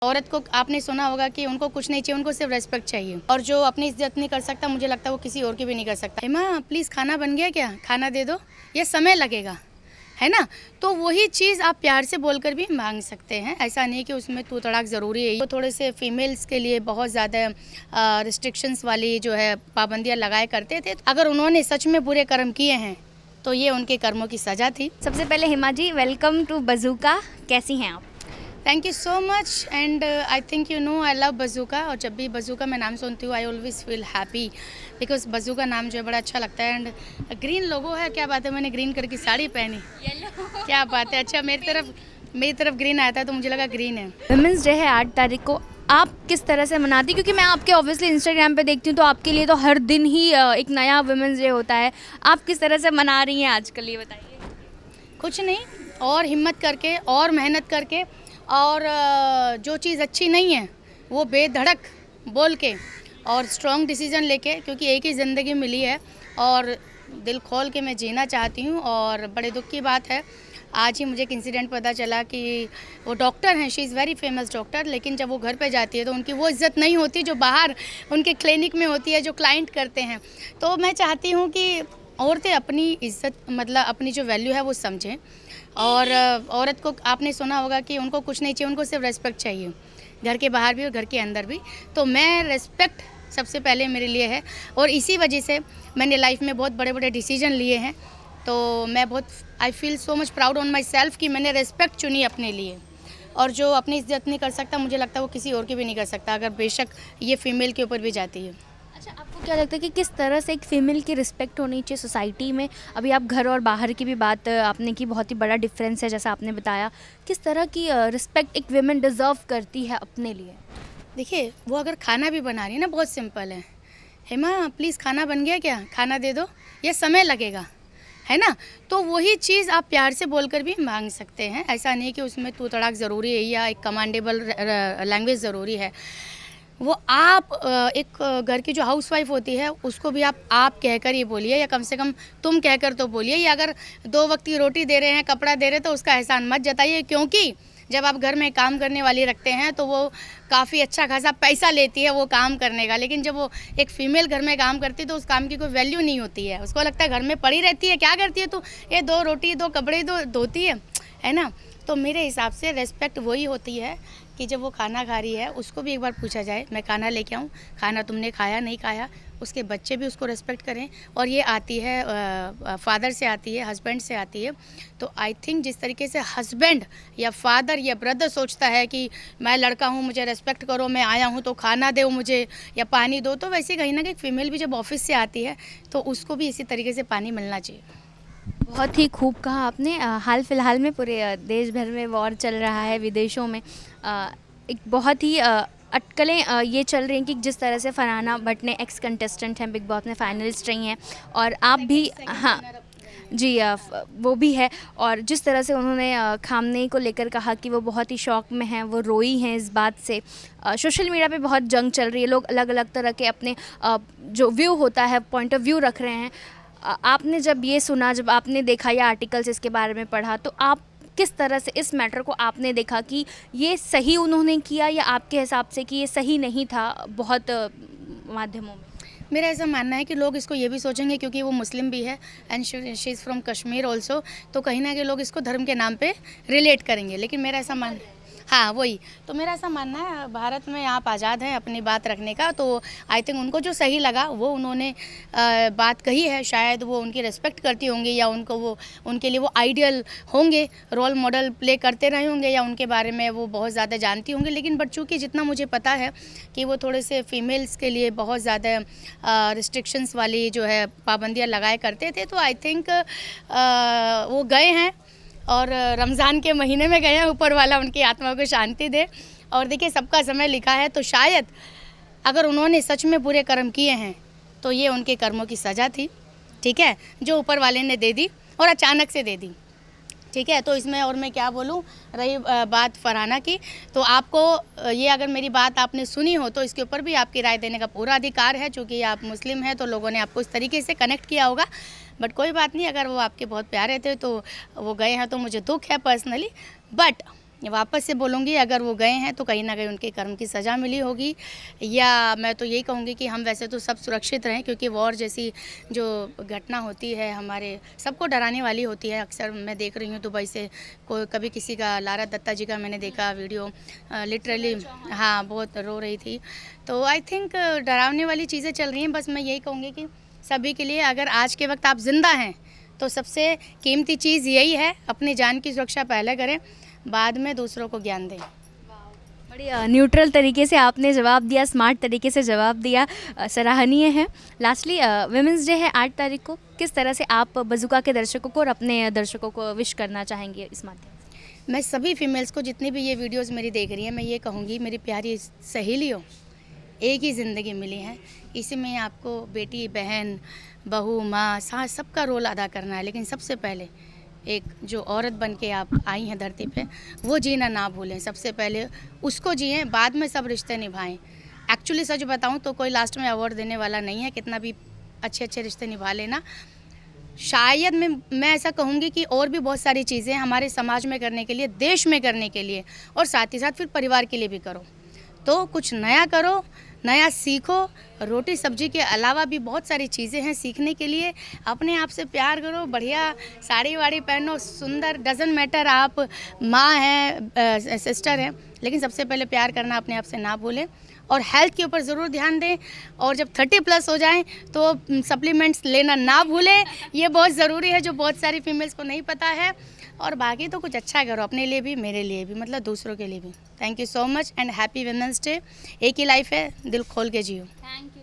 औरत को आपने सुना होगा कि उनको कुछ नहीं चाहिए, उनको सिर्फ रेस्पेक्ट चाहिए। और जो अपनी इज्जत नहीं कर सकता, मुझे लगता है वो किसी और की भी नहीं कर सकता। हेमा प्लीज़ खाना बन गया क्या, खाना दे दो, ये समय लगेगा, है ना। तो वही चीज़ आप प्यार से बोलकर भी मांग सकते हैं। ऐसा नहीं कि उसमें तू तड़ाक ज़रूरी है। वो थोड़े से फीमेल्स के लिए बहुत ज़्यादा रिस्ट्रिक्शंस वाली जो है पाबंदियाँ लगाए करते थे। अगर उन्होंने सच में बुरे कर्म किए हैं तो ये उनके कर्मों की सज़ा थी। सबसे पहले हिमा जी, वेलकम टू बज़ूका। कैसी हैं आप? Thank you so much and I think you know I love bazooka. और जब भी बज़ूका मैं नाम सुनती हूँ I always feel happy because bazooka नाम जो है बड़ा अच्छा लगता है। एंड ग्रीन लोगो है, क्या बात है, मैंने ग्रीन कलर की साड़ी पहनी, क्या बात है। अच्छा मेरी तरफ ग्रीन आया था तो मुझे लगा ग्रीन है। वुमेंस डे है 8 तारीख को, आप किस तरह से मनाती? क्योंकि मैं आपके ऑब्वियसली इंस्टाग्राम पे देखती हूँ तो आपके लिए तो हर दिन ही एक नया वुमेंस डे होता है। आप किस तरह से मना रही हैं आजकल, ये बताइए। कुछ नहीं, और हिम्मत करके और मेहनत करके और जो चीज़ अच्छी नहीं है वो बेधड़क बोल के और स्ट्रॉन्ग डिसीजन लेके, क्योंकि एक ही ज़िंदगी मिली है और दिल खोल के मैं जीना चाहती हूँ। और बड़े दुख की बात है, आज ही मुझे एक इंसिडेंट पता चला कि वो डॉक्टर हैं, she is very famous doctor, लेकिन जब वो घर पे जाती है तो उनकी वो इज़्ज़त नहीं होती जो बाहर उनके क्लिनिक में होती है, जो क्लाइंट करते हैं। तो मैं चाहती हूँ कि औरतें अपनी इज़्ज़त, मतलब अपनी जो वैल्यू है वो समझें। और औरत को आपने सुना होगा कि उनको कुछ नहीं चाहिए, उनको सिर्फ रेस्पेक्ट चाहिए, घर के बाहर भी और घर के अंदर भी। तो मैं रेस्पेक्ट सबसे पहले मेरे लिए है और इसी वजह से मैंने लाइफ में बहुत बड़े बड़े डिसीजन लिए हैं। तो मैं बहुत I feel so much proud on my self कि मैंने रेस्पेक्ट चुनी अपने लिए। और जो अपनी इज्जत नहीं कर सकता, मुझे लगता है वो किसी और की भी नहीं कर सकता, अगर बेशक ये फीमेल के ऊपर भी जाती है। अच्छा, आपको क्या लगता है कि किस तरह से एक फ़ीमेल की रिस्पेक्ट होनी चाहिए सोसाइटी में? अभी आप घर और बाहर की भी बात आपने की, बहुत ही बड़ा डिफरेंस है जैसा आपने बताया। किस तरह की रिस्पेक्ट एक विमेन डिज़र्व करती है अपने लिए? देखिए, वो अगर खाना भी बना रही है ना, बहुत सिंपल है, हेमा प्लीज़ खाना बन गया क्या, खाना दे दो, ये समय लगेगा, है ना। तो वही चीज़ आप प्यार से बोलकर भी मांग सकते हैं। ऐसा नहीं कि उसमें तू तड़ाक ज़रूरी है या एक कमांडेबल लैंग्वेज ज़रूरी है। वो आप एक घर की जो हाउसवाइफ होती है उसको भी आप कहकर ही बोलिए, या कम से कम तुम कहकर तो बोलिए। या अगर 2 वक्त की रोटी दे रहे हैं, कपड़ा दे रहे हैं, तो उसका एहसान मत जताइए, क्योंकि जब आप घर में काम करने वाली रखते हैं तो वो काफ़ी अच्छा खासा पैसा लेती है वो काम करने का। लेकिन जब वो एक फ़ीमेल घर में काम करती है तो उस काम की कोई वैल्यू नहीं होती है। उसको लगता है घर में पड़ी रहती है, क्या करती है तू, ये 2 रोटी 2 कपड़े धोती है ना। तो मेरे हिसाब से रेस्पेक्ट वही होती है कि जब वो खाना खा रही है उसको भी एक बार पूछा जाए, मैं खाना लेके आऊँ, खाना तुमने खाया नहीं खाया, उसके बच्चे भी उसको रेस्पेक्ट करें। और ये आती है फादर से आती है, हस्बैंड से आती है। तो आई थिंक जिस तरीके से हस्बैंड या फादर या ब्रदर सोचता है कि मैं लड़का हूँ, मुझे रेस्पेक्ट करो, मैं आया हूँ तो खाना दो मुझे या पानी दो, तो वैसे कहीं ना कहीं फीमेल भी जब ऑफिस से आती है तो उसको भी इसी तरीके से पानी मिलना चाहिए। बहुत ही खूब कहा आपने। हाल फिलहाल में पूरे देश भर में वॉर चल रहा है, विदेशों में एक बहुत ही अटकलें ये चल रही हैं कि जिस तरह से फरहाना भट्ट ने एक्स कंटेस्टेंट हैं बिग बॉस में, फाइनलिस्ट रही हैं, और आप भी, हाँ जी, वो भी है। और जिस तरह से उन्होंने खामनेई को लेकर कहा कि वो बहुत ही शौक में हैं, वो रोई हैं इस बात से। सोशल मीडिया पे बहुत जंग चल रही है, लोग अलग अलग तरह के अपने जो व्यू होता है, पॉइंट ऑफ व्यू रख रहे हैं। आपने जब ये सुना, जब आपने देखा या आर्टिकल्स इसके बारे में पढ़ा, तो आप किस तरह से इस मैटर को आपने देखा कि ये सही उन्होंने किया, या आपके हिसाब से कि ये सही नहीं था बहुत माध्यमों में? मेरा ऐसा मानना है कि लोग इसको ये भी सोचेंगे क्योंकि वो मुस्लिम भी है and she is from Kashmir also, तो कहीं ना कहीं लोग इसको धर्म के नाम पे रिलेट करेंगे। लेकिन मेरा ऐसा मान हाँ वही, तो मेरा ऐसा मानना है भारत में आप आज़ाद हैं अपनी बात रखने का। तो आई थिंक उनको जो सही लगा वो उन्होंने बात कही है। शायद वो उनकी रिस्पेक्ट करती होंगी या उनको वो उनके लिए वो आइडियल होंगे, रोल मॉडल प्ले करते रहे होंगे, या उनके बारे में वो बहुत ज़्यादा जानती होंगी। लेकिन बट चूँकि जितना मुझे पता है कि वो थोड़े से फीमेल्स के लिए बहुत ज़्यादा रिस्ट्रिक्शंस वाली जो है पाबंदियाँ लगाए करते थे, तो आई थिंक वो गए हैं और रमज़ान के महीने में गए हैं, ऊपर वाला उनकी आत्मा को शांति दे। और देखिए सबका समय लिखा है, तो शायद अगर उन्होंने सच में बुरे कर्म किए हैं तो ये उनके कर्मों की सज़ा थी, ठीक है, जो ऊपर वाले ने दे दी और अचानक से दे दी, ठीक है। तो इसमें और मैं क्या बोलूँ, रही बात फरहाना की, तो आपको ये अगर मेरी बात आपने सुनी हो तो इसके ऊपर भी आपकी राय देने का पूरा अधिकार है। चूँकि आप मुस्लिम हैं तो लोगों ने आपको इस तरीके से कनेक्ट किया होगा, बट कोई बात नहीं, अगर वो आपके बहुत प्यारे थे तो वो गए हैं तो मुझे दुख है पर्सनली। बट वापस से बोलूँगी, अगर वो गए हैं तो कहीं ना कहीं उनके कर्म की सज़ा मिली होगी, या मैं तो यही कहूँगी कि हम वैसे तो सब सुरक्षित रहें, क्योंकि वॉर जैसी जो घटना होती है हमारे सबको डराने वाली होती है। अक्सर मैं देख रही हूँ दुबई से कोई कभी किसी का, लारा दत्ता जी का मैंने देखा वीडियो, लिटरली हाँ बहुत रो रही थी। तो आई थिंक डरावने वाली चीज़ें चल रही हैं। बस मैं यही कहूँगी कि सभी के लिए, अगर आज के वक्त आप ज़िंदा हैं तो सबसे कीमती चीज़ यही है, अपनी जान की सुरक्षा पहले करें, बाद में दूसरों को ज्ञान दें। बड़ी न्यूट्रल तरीके से आपने जवाब दिया, स्मार्ट तरीके से जवाब दिया, सराहनीय है। लास्टली वुमेंस डे है 8 तारीख को, किस तरह से आप बज़ुका के दर्शकों को और अपने दर्शकों को विश करना चाहेंगे इस माध्यम से? मैं सभी फीमेल्स को, जितनी भी ये वीडियोस मेरी देख रही हैं, मैं ये कहूँगी, मेरी प्यारी सहेलियों, एक ही ज़िंदगी मिली है, इसी में आपको बेटी, बहन, बहू, माँ, सास सबका रोल अदा करना है। लेकिन सबसे पहले एक जो औरत बन के आप आई हैं धरती पे, वो जीना ना भूलें। सबसे पहले उसको जिएं, बाद में सब रिश्ते निभाएं। एक्चुअली सच बताऊं तो कोई लास्ट में अवार्ड देने वाला नहीं है, कितना भी अच्छे अच्छे रिश्ते निभा लेना। शायद मैं ऐसा कहूँगी कि और भी बहुत सारी चीज़ें हमारे समाज में करने के लिए, देश में करने के लिए, और साथ ही साथ फिर परिवार के लिए भी करो। तो कुछ नया करो, नया सीखो। रोटी सब्जी के अलावा भी बहुत सारी चीज़ें हैं सीखने के लिए। अपने आप से प्यार करो, बढ़िया साड़ी वाड़ी पहनो, सुंदर, डजंट मैटर आप माँ हैं, सिस्टर हैं, लेकिन सबसे पहले प्यार करना अपने आप से ना भूलें। और हेल्थ के ऊपर ज़रूर ध्यान दें, और जब 30+ हो जाएं तो सप्लीमेंट्स लेना ना भूलें, ये बहुत ज़रूरी है, जो बहुत सारी फीमेल्स को नहीं पता है। और बाकी तो कुछ अच्छा करो, अपने लिए भी, मेरे लिए भी, मतलब दूसरों के लिए भी। Thank you so much and happy women's day. एक ही लाइफ है, दिल खोल के जियो। Thank you.